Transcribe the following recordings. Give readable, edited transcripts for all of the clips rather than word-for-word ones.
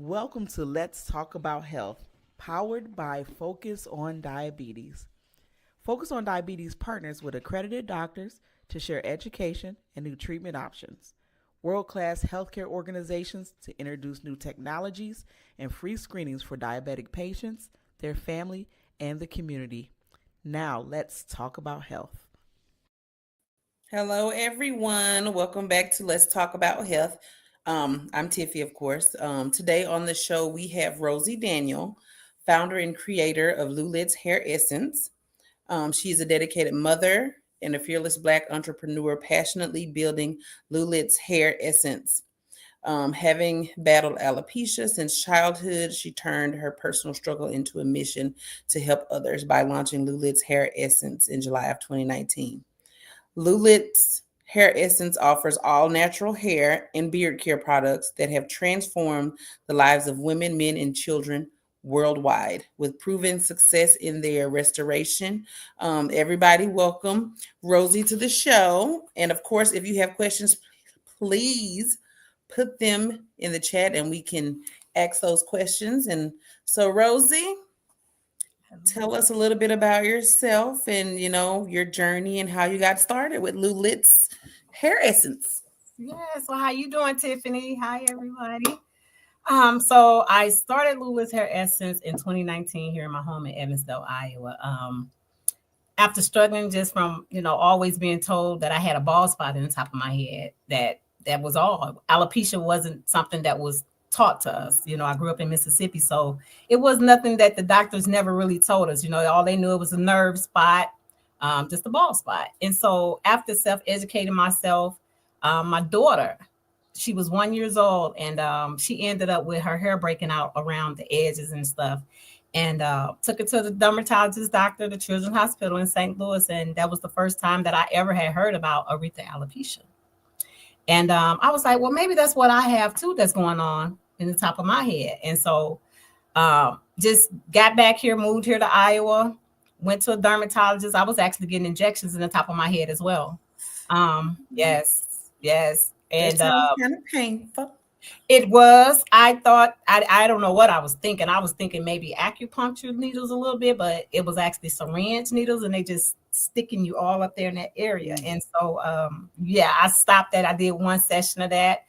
Welcome to Let's Talk About Health, powered by Focus on Diabetes. Focus on Diabetes partners with accredited doctors to share education and new treatment options, world class healthcare organizations to introduce new technologies and free screenings for diabetic patients, their family, and the community. Now, let's talk about health. Hello, everyone. Welcome back to Let's Talk About Health. I'm Tiffy, of course. Today on the show, we have Rosie Daniel, founder and creator of LuLit's Hair Essence. She's a dedicated mother and a fearless Black entrepreneur, passionately building LuLit's Hair Essence. Having battled alopecia since childhood, she turned her personal struggle into a mission to help others by launching LuLit's Hair Essence in July of 2019. LuLit's Hair Essence offers all natural hair and beard care products that have transformed the lives of women, men, and children worldwide with proven success in their restoration. Everybody, welcome Rosie to the show. And of course, if you have questions, please put them in the chat and we can ask those questions. And so, Rosie, tell us a little bit about yourself and your journey and how you got started with LuLit's Hair Essence. Yeah, so how you doing, Tiffany? Hi, everybody. So I started LuLit's Hair Essence in 2019 here in my home in Evansville, Iowa. After struggling just from, always being told that I had a bald spot in the top of my head, that was all. Alopecia wasn't something that was taught to us. I grew up in Mississippi, so it was nothing that the doctors never really told us. All they knew it was a nerve spot, just a bald spot. And so after self-educating myself, my daughter, she was 1 year old, and she ended up with her hair breaking out around the edges and stuff. And took her to the dermatologist doctor, the Children's Hospital in St. Louis. And that was the first time that I ever had heard about aretha alopecia. And I was like, well, maybe that's what I have too that's going on in the top of my head. And so just got back here, moved here to Iowa, went to a dermatologist. I was actually getting injections in the top of my head as well. Yes. And And sounds kind of painful. it was, I thought, I don't know what I was thinking. I was thinking maybe acupuncture needles a little bit, but it was actually syringe needles, and they just sticking you all up there in that area. And so, I stopped that. I did one session of that.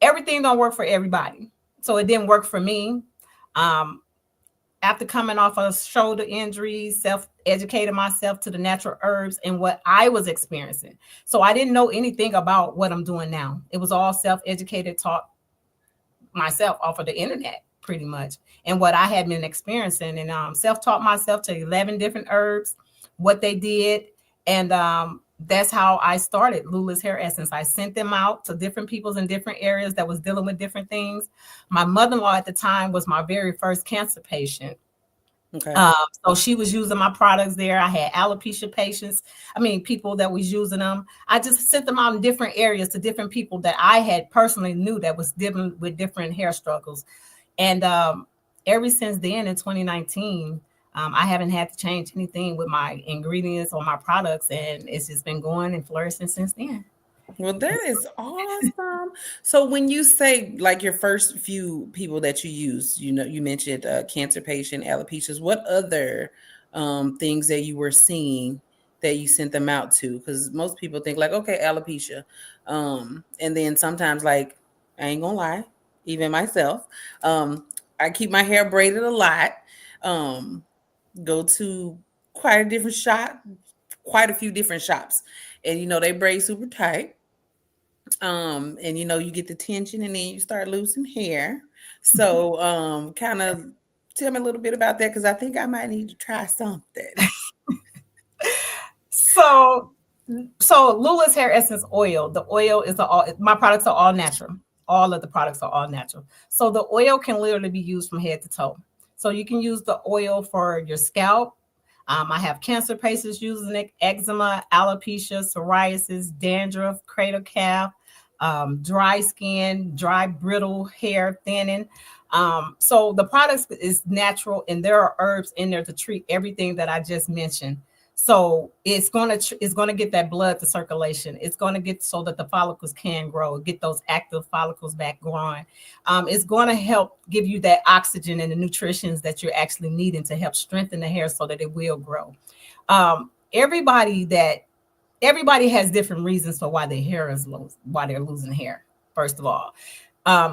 Everything don't work for everybody. So it didn't work for me. After coming off of shoulder injuries, self-educated myself to the natural herbs and what I was experiencing. So I didn't know anything about what I'm doing now. It was all self-educated, taught myself off of the internet pretty much, and what I had been experiencing, and self-taught myself to 11 different herbs, what they did. And that's how I started LuLit's Hair Essence. I sent them out to different peoples in different areas that was dealing with different things. My mother-in-law at the time was my very first cancer patient. Okay. So she was using my products there. I had alopecia patients. People that was using them. I just sent them out in different areas to different people that I had personally knew that was dealing with different hair struggles. And ever since then, in 2019, I haven't had to change anything with my ingredients or my products, and it's just been going and flourishing since then. Well, that is awesome. So when you say like your first few people that you use, you mentioned cancer patient, alopecias, what other things that you were seeing that you sent them out to? Because most people think like, okay, alopecia. And then sometimes, like, I ain't gonna lie, even myself, I keep my hair braided a lot. Go to quite a few different shops, and they braid super tight. And you get the tension and then you start losing hair. So kind of tell me a little bit about that, because I think I might need to try something. So LuLit's Hair Essence oil. The oil is my products are all natural. All of the products are all natural. So the oil can literally be used from head to toe. So you can use the oil for your scalp. I have cancer patients using it, eczema, alopecia, psoriasis, dandruff, cradle calf, dry skin, dry brittle hair thinning. So the products is natural, and there are herbs in there to treat everything that I just mentioned. So it's gonna get that blood to circulation. It's gonna get so that the follicles can grow, get those active follicles back growing. It's gonna help give you that oxygen and the nutritions that you're actually needing to help strengthen the hair so that it will grow. Everybody has different reasons for why their hair is low, why they're losing hair. First of all,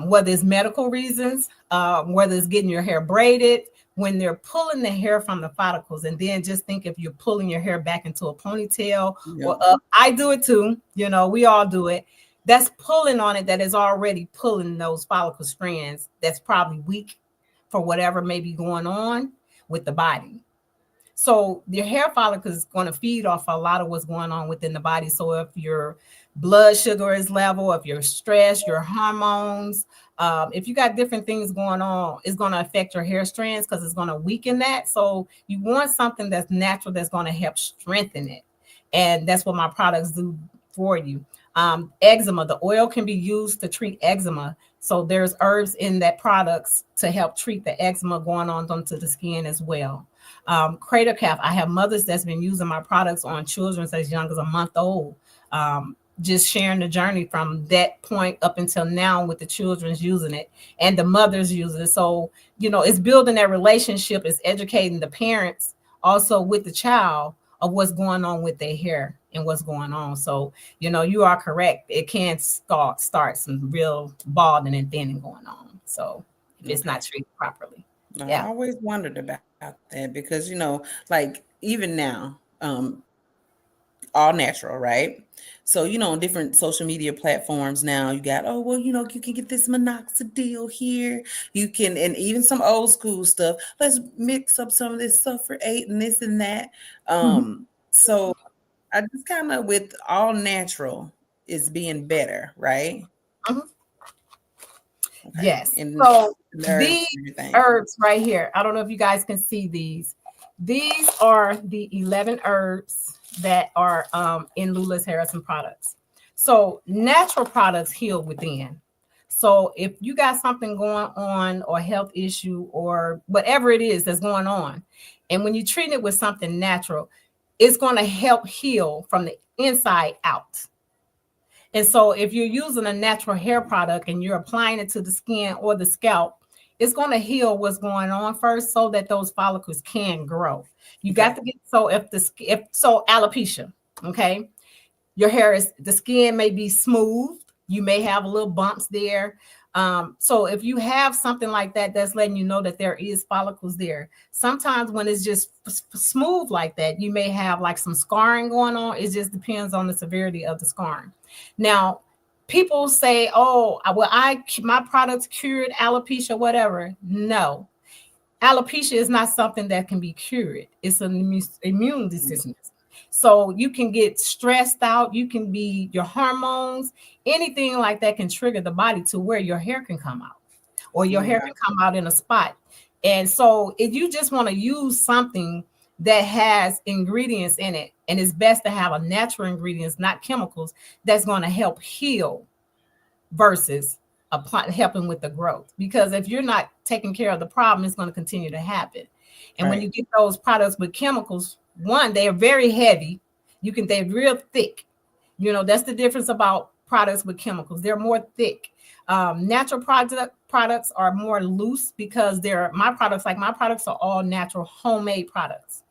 whether it's medical reasons, whether it's getting your hair braided, when they're pulling the hair from the follicles, and then just think if you're pulling your hair back into a ponytail or up. I do it too. We all do it. That's pulling on it, that is already pulling those follicle strands that's probably weak for whatever may be going on with the body. So your hair follicle is going to feed off a lot of what's going on within the body. So if your blood sugar is level, if you're stressed, your hormones, if you got different things going on, it's going to affect your hair strands because it's going to weaken that. So you want something that's natural that's going to help strengthen it. And that's what my products do for you. Eczema, the oil can be used to treat eczema. So there's herbs in that products to help treat the eczema going on onto the skin as well. Cradle calf, I have mothers that's been using my products on children as young as a month old. Just sharing the journey from that point up until now with the children's using it and the mothers using it. So, it's building that relationship, it's educating the parents also with the child of what's going on with their hair and what's going on. So, you are correct. It can start some real balding and thinning going on. So if it's not treated properly. I always wondered about that because, like even now, all natural, right? So, on different social media platforms now, you got, you can get this minoxidil here. You can, and even some old school stuff. Let's mix up some of this sulfate and this and that. So I just kind of, with all natural is being better, right? Okay. Yes. And so these herbs right here, I don't know if you guys can see these. These are the 11 herbs that are in LuLit's Harrison products. So natural products heal within. So if you got something going on or health issue or whatever it is that's going on, and when you treat it with something natural, it's going to help heal from the inside out. And so if you're using a natural hair product and you're applying it to the skin or the scalp, it's going to heal what's going on first so that those follicles can grow. You got to get, so if alopecia, okay, your hair is, the skin may be smooth. You may have a little bumps there. So if you have something like that, that's letting you know that there is follicles there. Sometimes when it's just smooth like that, you may have like some scarring going on. It just depends on the severity of the scarring. Now, people say, my products cured alopecia, whatever. No, alopecia is not something that can be cured. It's an immune deficiency. So you can get stressed out. You can be your hormones, anything like that can trigger the body to where your hair can come out or your hair can come out in a spot. And so if you just want to use something that has ingredients in it, and it's best to have a natural ingredients, not chemicals, that's going to help heal versus helping with the growth. Because if you're not taking care of the problem, it's going to continue to happen. And when you get those products with chemicals, one, they are very heavy. They're real thick. That's the difference about products with chemicals. They're more thick. Natural products are more loose because my products are all natural homemade products.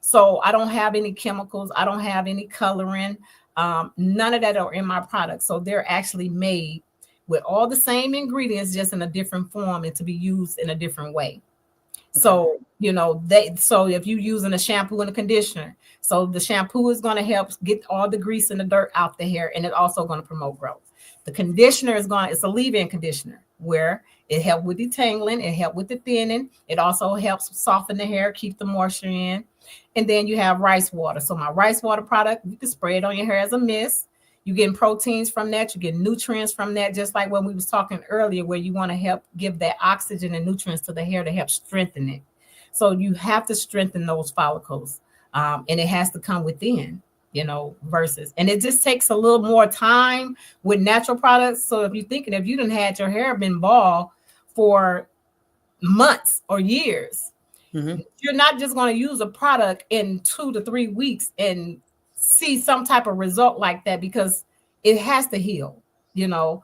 So I don't have any chemicals. I don't have any coloring. None of that are in my products. So they're actually made with all the same ingredients, just in a different form and to be used in a different way. So, so if you're using a shampoo and a conditioner, so the shampoo is going to help get all the grease and the dirt out the hair, and it's also going to promote growth. The conditioner it's a leave-in conditioner where it helps with detangling, it helps with the thinning. It also helps soften the hair, keep the moisture in. And then you have rice water. So my rice water product, you can spray it on your hair as a mist. You're getting proteins from that. You get nutrients from that, just like when we was talking earlier, where you want to help give that oxygen and nutrients to the hair to help strengthen it. So you have to strengthen those follicles, and it has to come within, versus. And it just takes a little more time with natural products. So if you're thinking, if you done had your hair been bald for months or years, You're not just going to use a product in 2 to 3 weeks and see some type of result like that, because it has to heal, you know.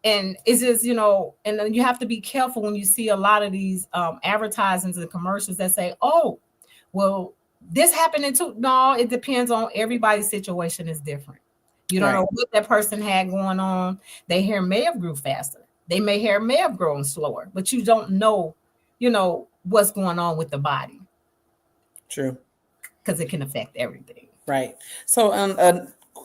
And it's just, you know, and then you have to be careful when you see a lot of these advertisements and commercials that say, oh, well, this happened in two. No, it depends on everybody's situation is different. You don't know what that person had going on. Their hair may have grew faster. Hair may have grown slower, but you don't know, you know, what's going on with the body. True. Because it can affect everything. Right. So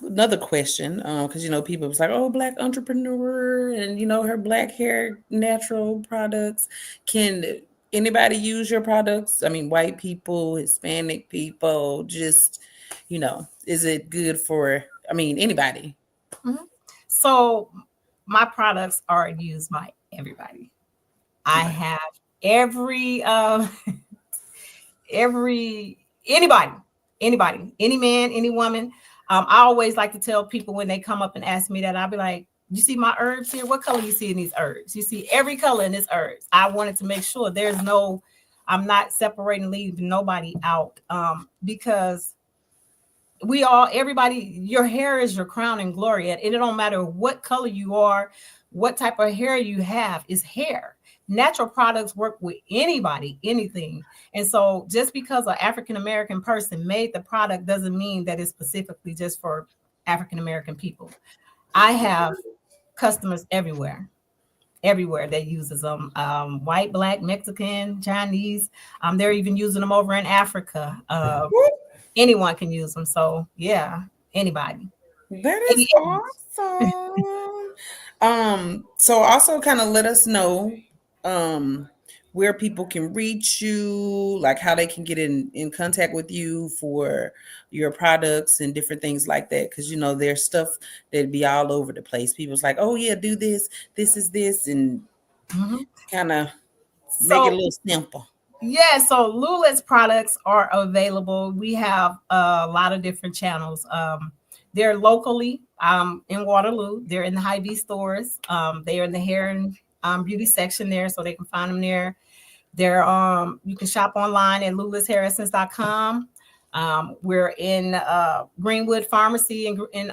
another question, because you know, people was like, oh, Black entrepreneur, and you know, her black hair natural products. Can anybody use your products? I mean, white people, Hispanic people, just, you know, is it good for, I mean, anybody? Mm-hmm. So my products are used by everybody. I have every anybody, any man, any woman. I always like to tell people when they come up and ask me that, I'll be like, you see my herbs here? What color you see in these herbs? You see every color in this herbs. I wanted to make sure I'm not separating, leaving nobody out, because everybody, your hair is your crown and glory. And it don't matter what color you are, what type of hair you have, is hair. Natural products work with anybody, anything. And so just because an African-American person made the product doesn't mean that it's specifically just for African-American people. I have customers everywhere that uses them. White, black, Mexican, Chinese. They're even using them over in Africa. Anyone can use them. So yeah, anybody. That is awesome. So also kind of let us know where people can reach you, like how they can get in contact with you for your products and different things like that. Because you know, there's stuff that'd be all over the place. People's like, oh yeah, do this is this, and kind of make it a little simple. Yeah, so LuLit's products are available. We have a lot of different channels. They're locally in Waterloo. They're in the Hy-Vee stores. They are in the hair and beauty section there, so they can find them there. They're you can shop online at lulishhairessence.com. We're in Greenwood Pharmacy in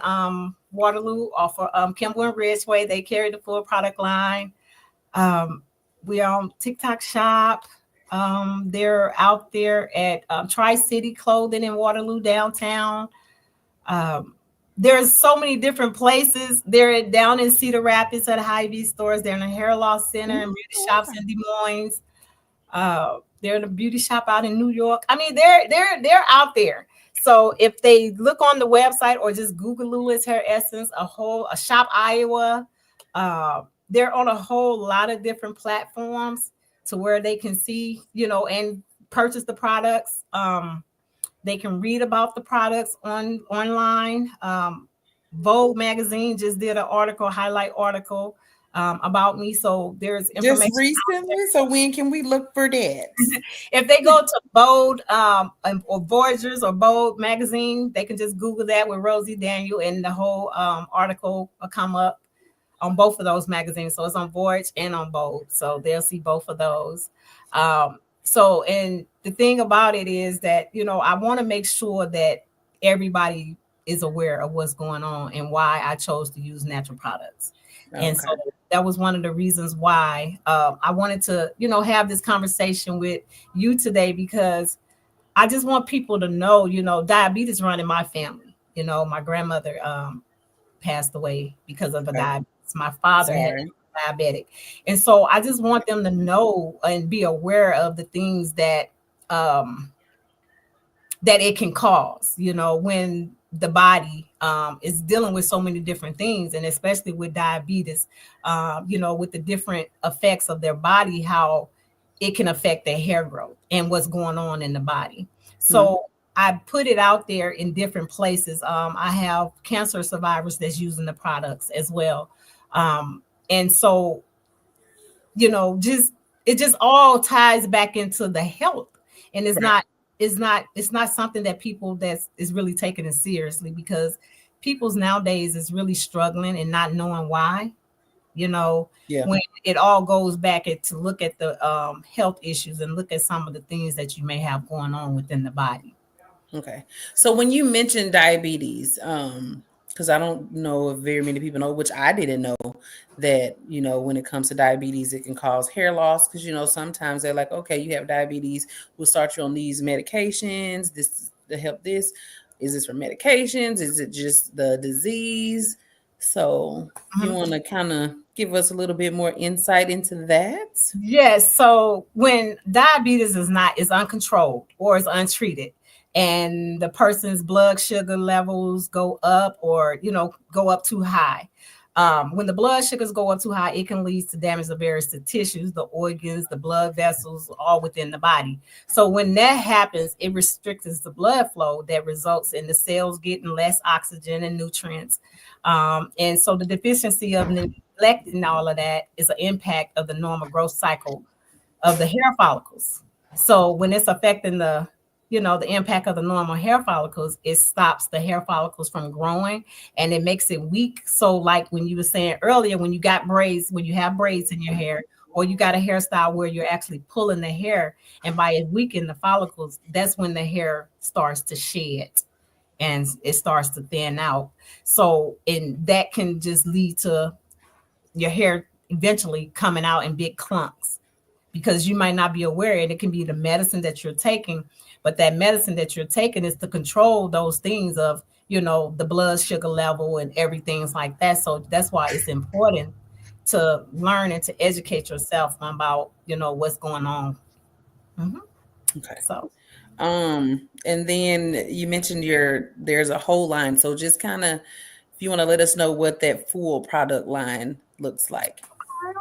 Waterloo, off of Kimball and Ridgeway. They carry the full product line. We are on TikTok Shop. They're out there at Tri-City Clothing in Waterloo downtown. There's so many different places. They're down in Cedar Rapids at Hy-Vee stores. They're in a hair loss center and beauty shops in Des Moines. They're in a beauty shop out in New York. I mean, they're out there. So if they look on the website or just Google LuLit's Hair Essence, a shop Iowa, they're on a whole lot of different platforms to where they can see, you know, and purchase the products. They can read about the products online. Vogue magazine just did an highlight article about me. So there's information just recently. So when can we look for that? If they go to Vogue or Voyagers or Vogue magazine, they can just Google that with Rosie Daniel, and the whole article will come up on both of those magazines. So it's on Voyage and on Vogue. So they'll see both of those. So, and the thing about it is that, you know, I want to make sure that everybody is aware of what's going on and why I chose to use natural products. Okay. And so that was one of the reasons why I wanted to, you know, have this conversation with you today, because I just want people to know, you know, diabetes run in my family. You know, my grandmother passed away because of the diabetes. My father had diabetic. And so I just want them to know and be aware of the things that it can cause, you know, when the body is dealing with so many different things, and especially with diabetes, you know, with the different effects of their body, how it can affect their hair growth and what's going on in the body. So I put it out there in different places. I have cancer survivors that's using the products as well. And so, you know, it just all ties back into the health, and it's not something that people is really taking it seriously, because people's nowadays is really struggling and not knowing why. Yeah. when it all goes back to look at the health issues and look at some of the things that you may have going on within the body. Okay. So when you mentioned diabetes, because I don't know if very many people know, which I didn't know, that, when it comes to diabetes, it can cause hair loss. Because, sometimes they're like, okay, you have diabetes, we'll start you on these medications, this to help this. Is this for medications? Is it just the disease? So you want to kind of give us a little bit more insight into that? Yes. So when diabetes is uncontrolled or is untreated, and the person's blood sugar levels go up or go up too high. When the blood sugars go up too high, it can lead to damage of various tissues, the organs, the blood vessels, all within the body. So when that happens, it restricts the blood flow that results in the cells getting less oxygen and nutrients. And so the deficiency of neglecting all of that is an impact of the normal growth cycle of the hair follicles. So when it's affecting the impact of the normal hair follicles, it stops the hair follicles from growing and it makes it weak. So like when you were saying earlier, when you have braids in your hair, or you got a hairstyle where you're actually pulling the hair, and by it weakening the follicles, that's when the hair starts to shed and it starts to thin out. So, and that can just lead to your hair eventually coming out in big clumps because you might not be aware. And it can be the medicine that you're taking, but that medicine that you're taking is to control those things of, the blood sugar level and everything like that. So that's why it's important to learn and to educate yourself about, what's going on. Mm-hmm. Okay. So. And then you mentioned there's a whole line. So just kind of, if you want to let us know what that full product line looks like.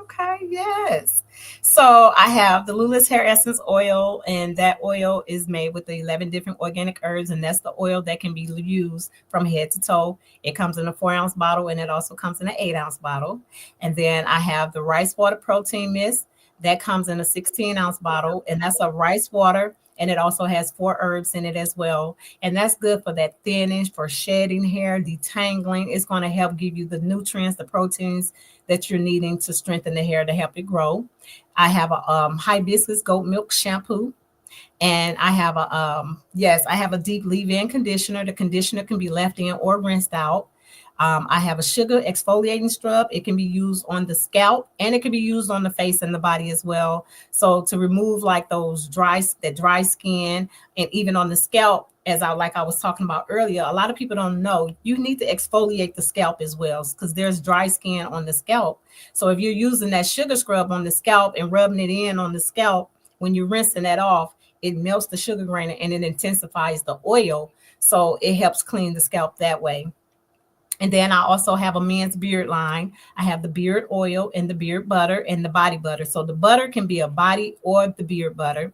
Okay, yes. So I have the LuLit hair essence oil, and that oil is made with the 11 different organic herbs, and that's the oil that can be used from head to toe. It comes in a 4-ounce bottle, and it also comes in an 8-ounce bottle. And then I have the rice water protein mist that comes in a 16-ounce bottle, and that's a rice water. And it also has 4 herbs in it as well. And that's good for that thinning, for shedding hair, detangling. It's going to help give you the nutrients, the proteins that you're needing to strengthen the hair to help it grow. I have a hibiscus goat milk shampoo. And I have I have a deep leave-in conditioner. The conditioner can be left in or rinsed out. I have a sugar exfoliating scrub. It can be used on the scalp and it can be used on the face and the body as well. So to remove like that dry skin, and even on the scalp, as I was talking about earlier, a lot of people don't know you need to exfoliate the scalp as well because there's dry skin on the scalp. So if you're using that sugar scrub on the scalp and rubbing it in on the scalp, when you're rinsing that off, it melts the sugar grain and it intensifies the oil. So it helps clean the scalp that way. And then I also have a men's beard line. I have the beard oil and the beard butter and the body butter. So the butter can be a body or the beard butter.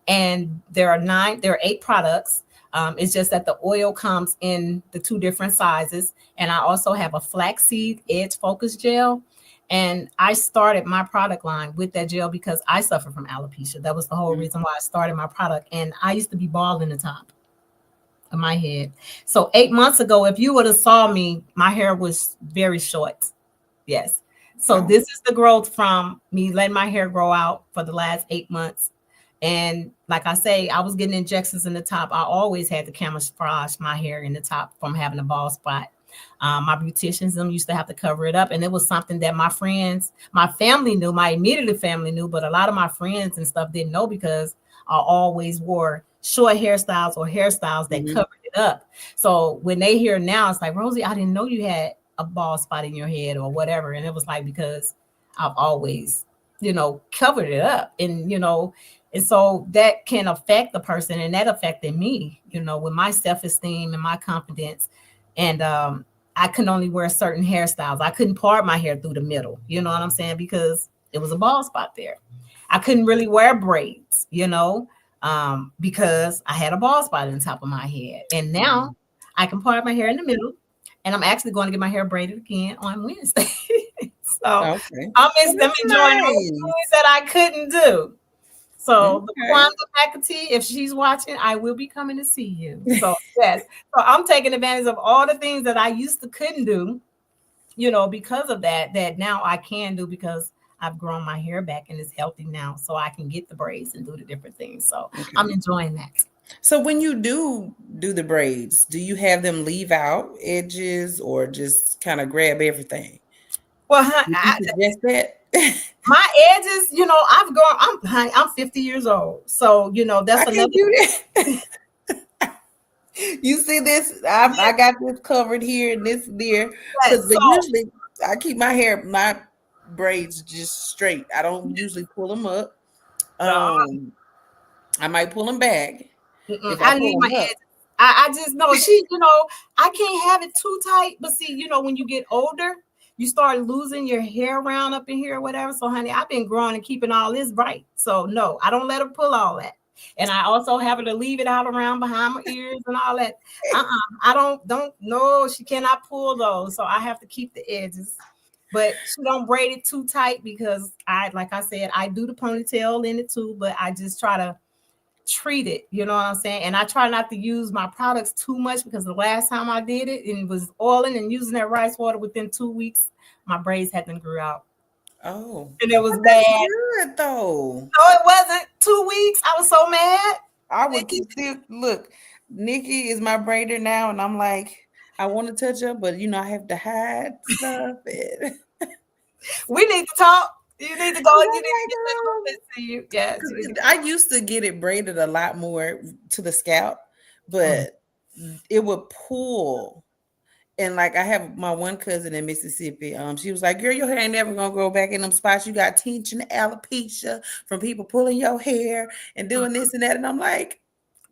And there are 8 products. It's just that the oil comes in the 2 different sizes. And I also have a flaxseed edge focus gel. And I started my product line with that gel because I suffer from alopecia. That was the whole reason why I started my product. And I used to be bald in the top of my head. So 8 months ago, if you would have saw me, my hair was very short. Yes. So this is the growth from me letting my hair grow out for the last 8 months. And like I say, I was getting injections in the top. I always had to camouflage my hair in the top from having a bald spot. My beauticians used to have to cover it up. And it was something that my friends, my family knew, my immediate family knew, but a lot of my friends and stuff didn't know because I always wore short hairstyles or hairstyles that covered it up. So when they hear now, it's like, Rosie, I didn't know you had a bald spot in your head or whatever. And it was like, because I've always, covered it up. And, and so that can affect the person, and that affected me, with my self-esteem and my confidence. And I couldn't only wear certain hairstyles. I couldn't part my hair through the middle, you know what I'm saying? Because it was a bald spot there. I couldn't really wear braids, because I had a bald spot in the top of my head. And now I can part my hair in the middle, and I'm actually going to get my hair braided again on Wednesday. So I'm enjoying all the things that I couldn't do. So the Quantum faculty, if she's watching, I will be coming to see you. So yes, so I'm taking advantage of all the things that I used to couldn't do. because of that now I can do, because I've grown my hair back and it's healthy now, so I can get the braids and do the different things. So I'm Okay. enjoying that. So when you do the braids, do you have them leave out edges or just kind of grab everything? Well, Would you suggest that? my edges, I've grown. I'm 50 years old, so I that's can't another. do that. You see this? I got this covered here and this there. Yes, But so usually I keep my braids just straight. I don't usually pull them up. no, Um, I might pull them back. If I I pull need my them up, edges. I just know I can't have it too tight. But see, when you get older, you start losing your hair around up in here or whatever. So, honey, I've been growing and keeping all this bright. So, no, I don't let her pull all that. And I also have her to leave it out around behind my ears and all that. I don't no, she cannot pull those. So I have to keep the edges. But she don't braid it too tight, because like I said, I do the ponytail in it too, but I just try to treat it, you know what I'm saying? And I try not to use my products too much, because the last time I did it and it was oiling and using that rice water, within 2 weeks, my braids had been grew out. oh, And it was but that's bad. good though. No, it wasn't 2 weeks. I was so mad. I would keep still look. Nikki is my braider now, and I'm like, I want to touch her, but I have to hide stuff. And We need to talk. You need to go. I'm You need to get that like, to see you. Yes. You need to I used to get it braided a lot more to the scalp, Mhm. but it would pull. And like I have my one cousin in Mississippi. She was like, "Girl, your hair ain't never gonna grow back in them spots. You got tension alopecia from people pulling your hair and doing this and that." And I'm like,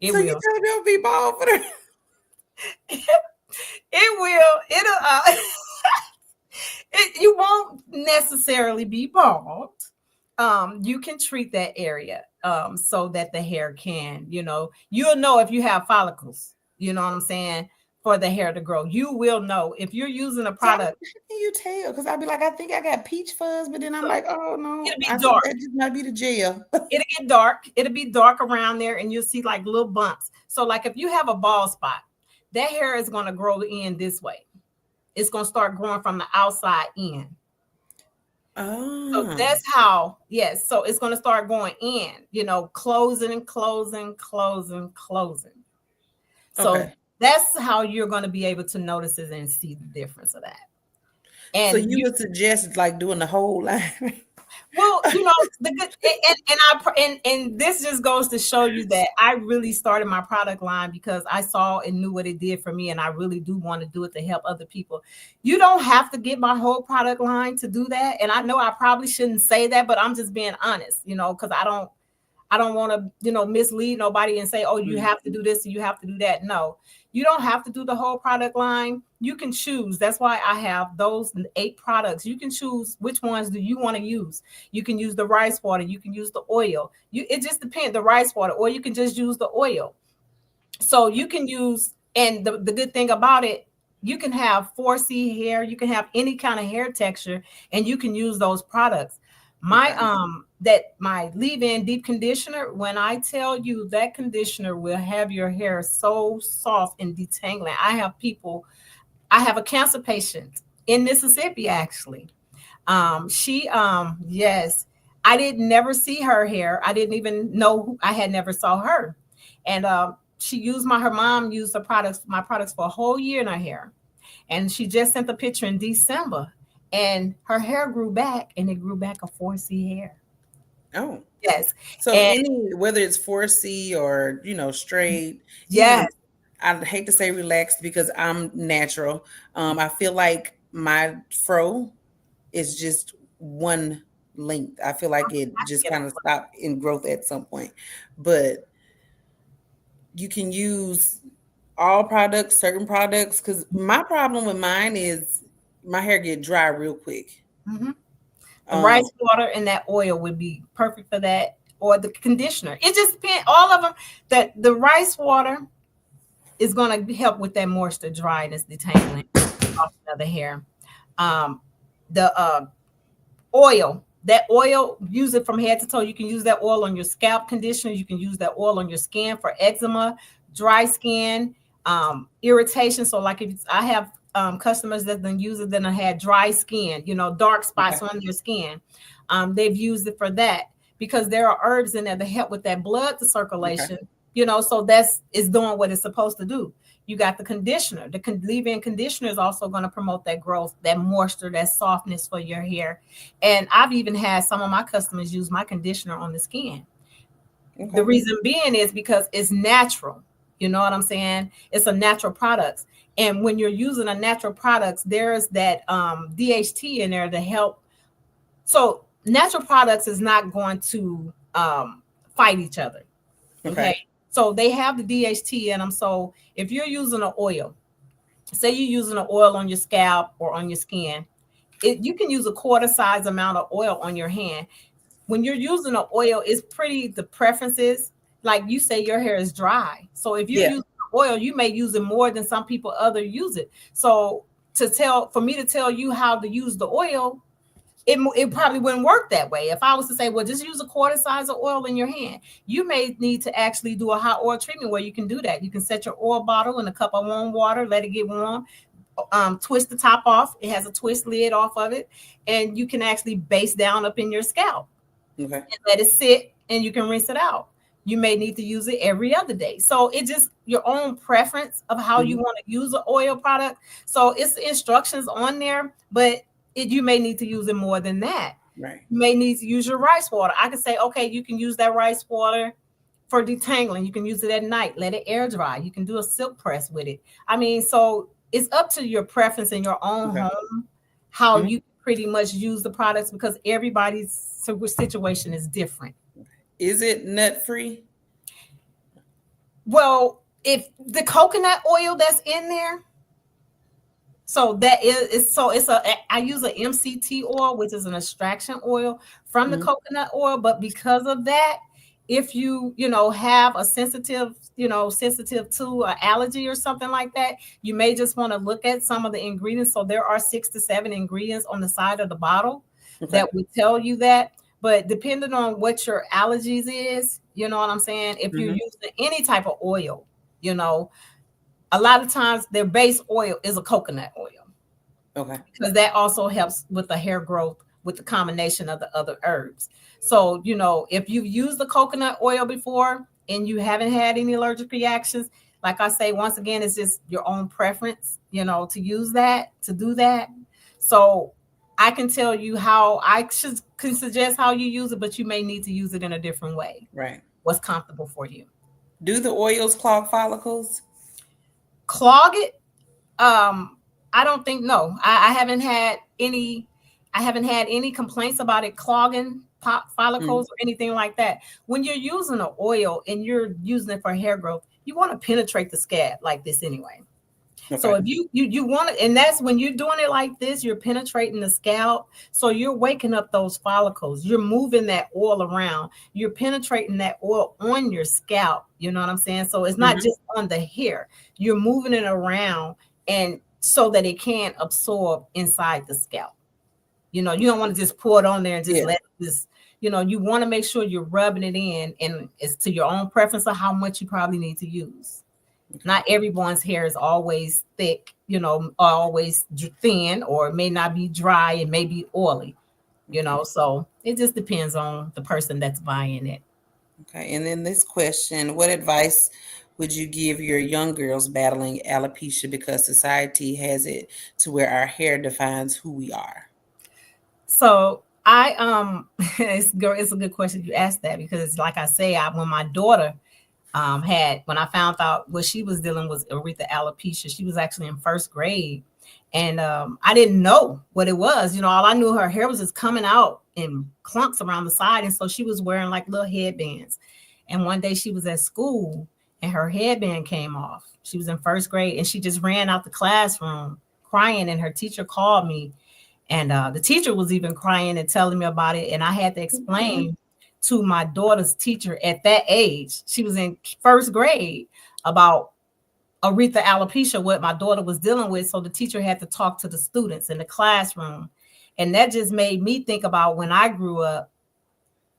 It "So you will. tell me I'll be bald for the?" It will. You won't necessarily be bald. You can treat that area so that the hair can, you'll know if you have follicles, you know what I'm saying, for the hair to grow. You will know if you're using a So how product. can you tell? Because I'd be like, I think I got peach fuzz, but then I'm like, oh It'll no, be I think dark. that just might be the gel. It'll get dark. It'll be dark around there, and you'll see like little bumps. So, like if you have a bald spot, that hair is going to grow in this way. It's going to start growing from the outside in. So Oh, that's how, yes. So it's going to start going in, closing and closing, closing, closing. So okay. that's how you're going to be able to notice it and see the difference of that. So And you would suggest like doing the whole line? well, the good, and this just goes to show you that I really started my product line because I saw and knew what it did for me, and I really do want to do it to help other people. You don't have to get my whole product line to do that, and I know I probably shouldn't say that, but I'm just being honest, because I don't want to, mislead nobody and say, oh, you have to do this and you have to do that. No, you don't have to do the whole product line. You can choose. That's why I have those 8 products. You can choose which ones do you want to use. You can use the rice water. You can use the oil. It just depends, the rice water, or you can just use the oil. So you can use, and the good thing about it, you can have 4C hair, you can have any kind of hair texture, and you can use those products. My Okay. my leave-in deep conditioner, when I tell you that conditioner will have your hair so soft and detangling. I have a cancer patient in Mississippi, actually. She yes, I didn't never see her hair. I didn't even know I had never saw her. And she used her mom used my products for a whole year in her hair. And she just sent a picture in December, and her hair grew back, and it grew back a 4C hair. Oh, Yes. so And any whether it's 4C or straight, yes, even I hate to say relaxed because I'm natural. I feel like my fro is just one length. I feel like it I just get kind of stopped in growth at some point. But you can use all products, certain products, because my problem with mine is my hair get dry real quick. mhm. The Um, rice water and that oil would be perfect for that, or the conditioner. It just depends. All of them. That the rice water is going to help with that moisture, dryness, detangling off of the hair. Um, the oil, that oil, use it from head to toe. You can use that oil on your scalp conditioner. You can use that oil on your skin for eczema, dry skin, irritation. So, like if I have customers that then use it, then had dry skin, dark spots on their skin. They've used it for that because there are herbs in there to help with that blood to circulation. So it's doing what it's supposed to do. You got the conditioner. The leave-in conditioner is also going to promote that growth, that moisture, that softness for your hair. And I've even had some of my customers use my conditioner on the skin. The reason being is because it's natural. You know what I'm saying? It's a natural product. And when you're using a natural product, there's that DHT in there to help. So natural products is not going to fight each other. Okay. So they have the DHT in them. So if you're using an oil, say you're using an oil on your scalp or on your skin, you can use a quarter size amount of oil on your hand. When you're using an oil, it's the preferences, like you say your hair is dry. So if you use oil, you may use it more than some people other use it. So for me to tell you how to use the oil, it probably wouldn't work that way. If I was to say, well, just use a quarter size of oil in your hand, you may need to actually do a hot oil treatment where you can do that. You can set your oil bottle in a cup of warm water, let it get warm, twist the top off. It has a twist lid off of it, and you can actually base down up in your scalp. And let it sit, and you can rinse it out. You may need to use it every other day. So it's just your own preference of how you want to use an oil product. So it's instructions on there, but you may need to use it more than that. Right. You may need to use your rice water. I can say, okay, you can use that rice water for detangling. You can use it at night. Let it air dry. You can do a silk press with it. I mean, so it's up to your preference in your own home, how you pretty much use the products, because everybody's situation is different. Is it nut free? Well, if the coconut oil that's in there, so I use an MCT oil, which is an extraction oil from the coconut oil. But because of that, if you have a sensitive to an allergy or something like that, you may just want to look at some of the ingredients. So there are 6 to 7 ingredients on the side of the bottle that would tell you that. But depending on what your allergies is, you know what I'm saying? If you're using any type of oil, a lot of times their base oil is a coconut oil. Okay. Because that also helps with the hair growth with the combination of the other herbs. So, if you've used the coconut oil before and you haven't had any allergic reactions, like I say, once again, it's just your own preference, to use that, to do that. So I can tell you how can suggest how you use it, but you may need to use it in a different way. Right. What's comfortable for you. Do the oils clog follicles? Clog it? I don't think, no. I haven't had any complaints about it clogging follicles or anything like that. When you're using an oil and you're using it for hair growth, you want to penetrate the scalp like this anyway. Okay. So if you want to, and that's when you're doing it like this, you're penetrating the scalp. So you're waking up those follicles. You're moving that oil around. You're penetrating that oil on your scalp. You know what I'm saying? So it's not just on the hair. You're moving it around, and so that it can absorb inside the scalp. You don't want to just pour it on there and just let this, you want to make sure you're rubbing it in, and it's to your own preference of how much you probably need to use. Not everyone's hair is always thick, always thin, or it may not be dry. It may be oily, so it just depends on the person that's buying it. Okay. And then this question, what advice would you give your young girls battling alopecia, because society has it to where our hair defines who we are? So it's a good question you asked that, because like I say, when my daughter when I found out what she was dealing with erythema alopecia, she was actually in first grade, and I didn't know what it was. All I knew, her hair was just coming out in clumps around the side, and so she was wearing like little headbands. And one day she was at school and her headband came off. She was in first grade, and she just ran out the classroom crying, and her teacher called me, and the teacher was even crying and telling me about it, and I had to explain to my daughter's teacher at that age, she was in first grade, about erythema alopecia, what my daughter was dealing with. So the teacher had to talk to the students in the classroom. And that just made me think about when I grew up,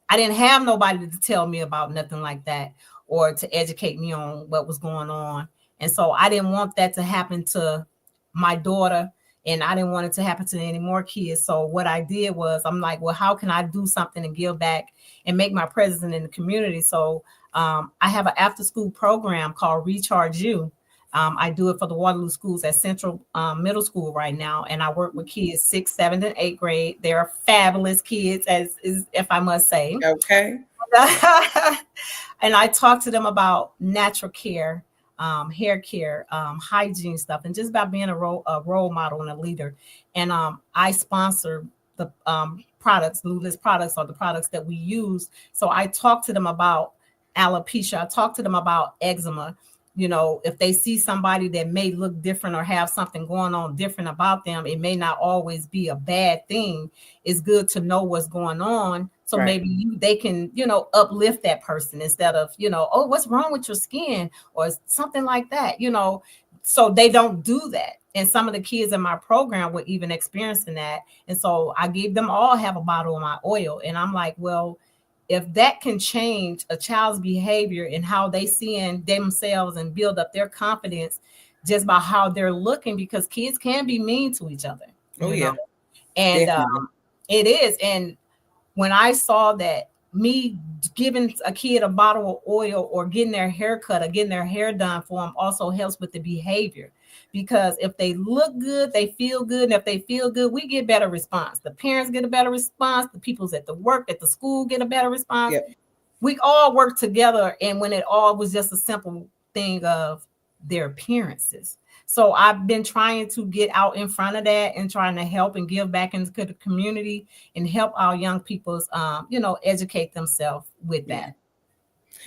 I didn't have nobody to tell me about nothing like that or to educate me on what was going on. And so I didn't want that to happen to my daughter, and I didn't want it to happen to any more kids. So what I did was, I'm like, well, how can I do something and give back and make my presence in the community? So I have an after school program called Recharge You. I do it for the Waterloo schools at Central Middle School right now, and I work with kids 6th, 7th, and 8th grade. They're fabulous kids, as if I must say. Okay. And I talk to them about natural care, hair care, hygiene stuff, and just about being a role model and a leader. And I sponsor the products, LuLit's products, are the products that we use. So I talk to them about alopecia. I talk to them about eczema. You know, if they see somebody that may look different or have something going on different about them, it may not always be a bad thing. It's good to know what's going on. So maybe they can, uplift that person instead of, oh, what's wrong with your skin or something like that, so they don't do that. And some of the kids in my program were even experiencing that. And so I gave them all have a bottle of my oil. And I'm like, well, if that can change a child's behavior and how they seeing themselves and build up their confidence just by how they're looking, because kids can be mean to each other. Oh, yeah. And it is. And when I saw that me giving a kid a bottle of oil or getting their hair cut or getting their hair done for them also helps with the behavior. Because if they look good, they feel good. And if they feel good, we get better response. The parents get a better response. The people's at the work, at the school get a better response. Yep. We all work together. And when it all was just a simple thing of their appearances. So I've been trying to get out in front of that and trying to help and give back into the community and help our young people's, educate themselves with that.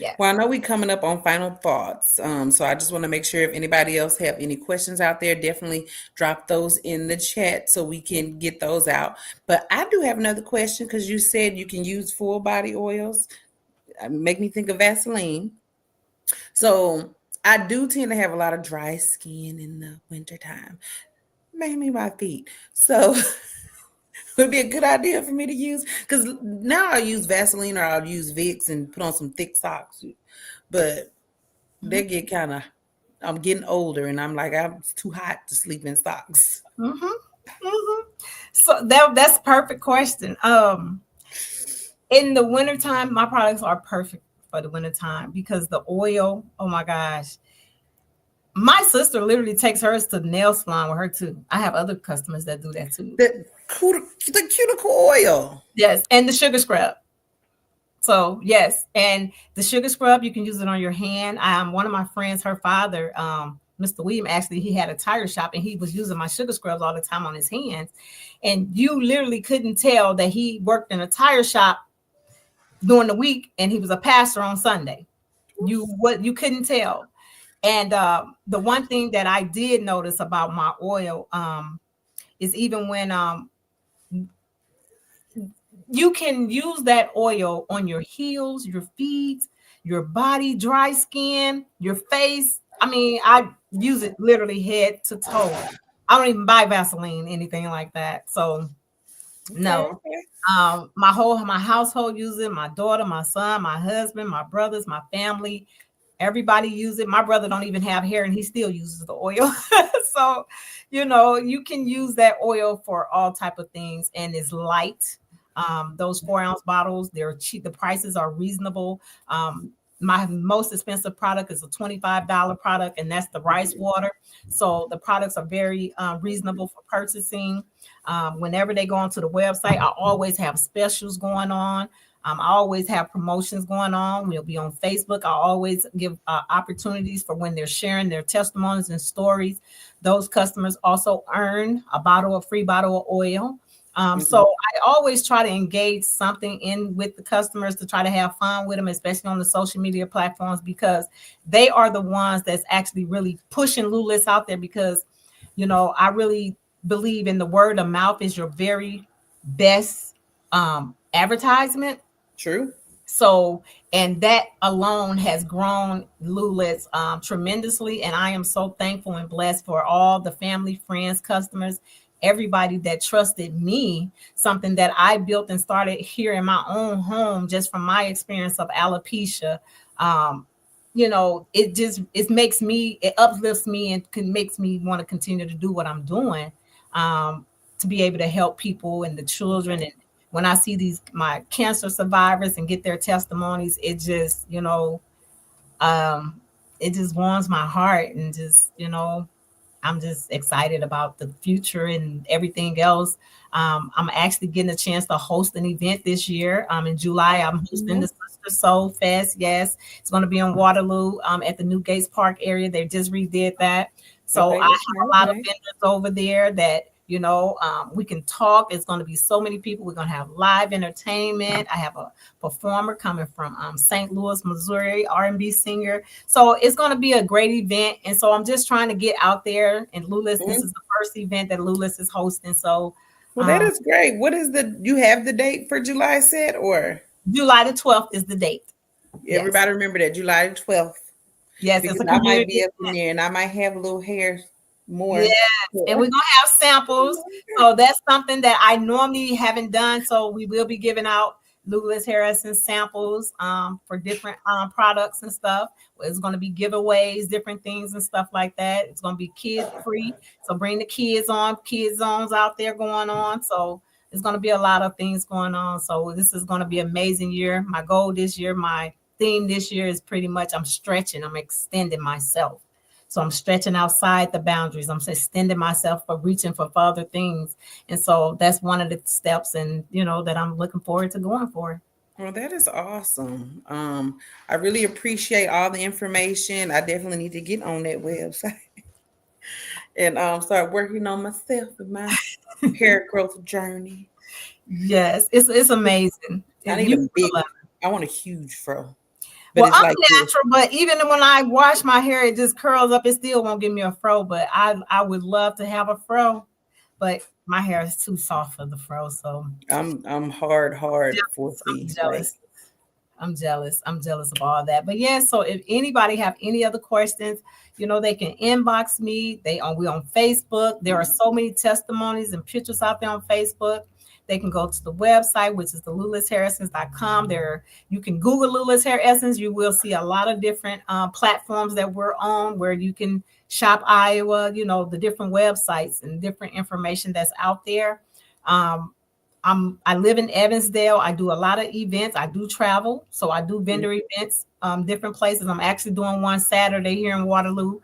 Yeah. Well, I know we're coming up on final thoughts. So I just want to make sure if anybody else have any questions out there, definitely drop those in the chat so we can get those out. But I do have another question, because you said you can use full body oils. Make me think of Vaseline. So I do tend to have a lot of dry skin in the wintertime, mainly my feet. So it would be a good idea for me to use, because now I use Vaseline or I'll use Vicks and put on some thick socks. But they get kind of, I'm getting older and I'm like, I'm too hot to sleep in socks. So that's a perfect question. In the wintertime, my products are perfect for the wintertime because the oil, oh my gosh. My sister literally takes hers to the nail salon with her too. I have other customers that do that too. The cuticle oil. Yes, and the sugar scrub. So yes, and the sugar scrub, you can use it on your hand. One of my friends, her father, Mr. William, actually, he had a tire shop and he was using my sugar scrubs all the time on his hands. And you literally couldn't tell that he worked in a tire shop during the week and he was a pastor on Sunday. You couldn't tell. And the one thing that I did notice about my oil is even when you can use that oil on your heels, your feet, your body, dry skin, your face. I mean, I use it literally head to toe. I don't even buy Vaseline, anything like that. So no. My household uses it. My daughter, my son, my husband, my brothers, my family. Everybody use it. My brother don't even have hair and he still uses the oil. So, you can use that oil for all type of things, and it's light. Those 4-ounce bottles, they're cheap. The prices are reasonable. My most expensive product is a $25 product, and that's the rice water. So the products are very reasonable for purchasing. Whenever they go onto the website, I always have specials going on. I always have promotions going on. We'll be on Facebook. I always give opportunities for when they're sharing their testimonies and stories. Those customers also earn a free bottle of oil. So I always try to engage something in with the customers to try to have fun with them, especially on the social media platforms, because they are the ones that's actually really pushing LuLit's out there, because, I really believe in the word of mouth is your very best advertisement. True. So, and that alone has grown LuLit's tremendously. And I am so thankful and blessed for all the family, friends, customers, everybody that trusted me, something that I built and started here in my own home, just from my experience of alopecia. it uplifts me and makes me want to continue to do what I'm doing, to be able to help people and the children. And when I see my cancer survivors and get their testimonies, um, it just warms my heart, and I'm just excited about the future and everything else. I'm actually getting a chance to host an event this year. In July, I'm hosting the Sister Soul Fest. Yes, it's going to be in Waterloo, at the New Gates Park area. They just redid that. So I have a lot of vendors over there that, we can talk. It's going to be so many people. We're going to have live entertainment. I have a performer coming from St. Louis, Missouri, R&B singer. So it's going to be a great event. And so I'm just trying to get out there. And LuLit, this is the first event that LuLit is hosting. So, well, that is great. What is you have the date for July set, or? July the 12th is the date. Everybody remember that, July the 12th. Yes, because I might be up in there and I might have a little hair more. Yes, and we're gonna have samples. So that's something that I normally haven't done. So we will be giving out LuLit hair essence samples for different products and stuff. It's going to be giveaways, different things and stuff like that. It's going to be kid free. So bring the kids zones out there going on. So there's going to be a lot of things going on. So this is going to be an amazing year. My goal this year, my theme this year is pretty much I'm extending myself. So I'm stretching outside the boundaries. I'm extending myself for reaching for other things. And so that's one of the steps, and that I'm looking forward to going for. Well, that is awesome. I really appreciate all the information. I definitely need to get on that website and start working on myself and my hair growth journey. Yes, it's amazing. I need I want a huge fro. But I'm natural, but even when I wash my hair, it just curls up. It still won't give me a fro, but I would love to have a fro, but my hair is too soft for the fro. So I'm hard for I'm jealous. I'm jealous. I'm jealous of all that. But yeah, so if anybody have any other questions, they can inbox me. We on Facebook. There are so many testimonies and pictures out there on Facebook. They can go to the website, which is the LuLitHairEssence.com. You can Google LuLit's Hair Essence. You will see a lot of different platforms that we're on where you can shop Iowa, the different websites and different information that's out there. I live in Evansdale. I do a lot of events. I do travel. So I do vendor events, different places. I'm actually doing one Saturday here in Waterloo,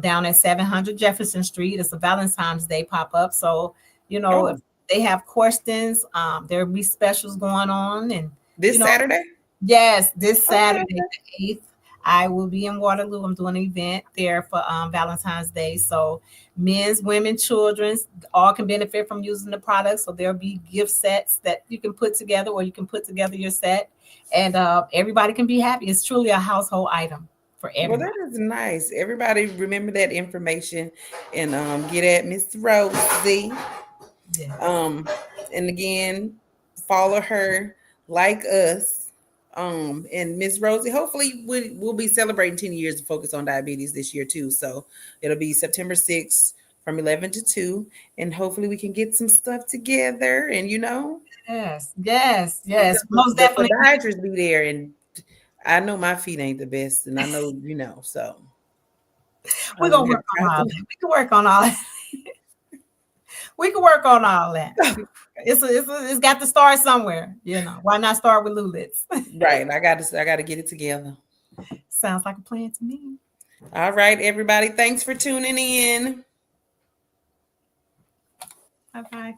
down at 700 Jefferson Street. It's a Valentine's Day pop-up. So, if they have questions, there'll be specials going on. And this Saturday? Yes, this Saturday, the 8th. I will be in Waterloo. I'm doing an event there for Valentine's Day. So men's, women, children's, all can benefit from using the product. So there'll be gift sets that you can put together, or you can put together your set, and everybody can be happy. It's truly a household item for everybody. Well, that is nice. Everybody remember that information and get at Miss Rosie. Yeah. And again, follow her, like us. And Miss Rosie, hopefully we'll be celebrating 10 years of Focus on Diabetes this year too. So it'll be September 6th from 11 to 2. And hopefully we can get some stuff together and Yes. Most definitely. The podiatrists be there, and I know my feet ain't the best, and I know so. We're gonna work on all that. We can work on all that. We can work on all that. It's got to start somewhere, Why not start with LuLit's? Right. I got to get it together. Sounds like a plan to me. All right, everybody. Thanks for tuning in. Bye-bye.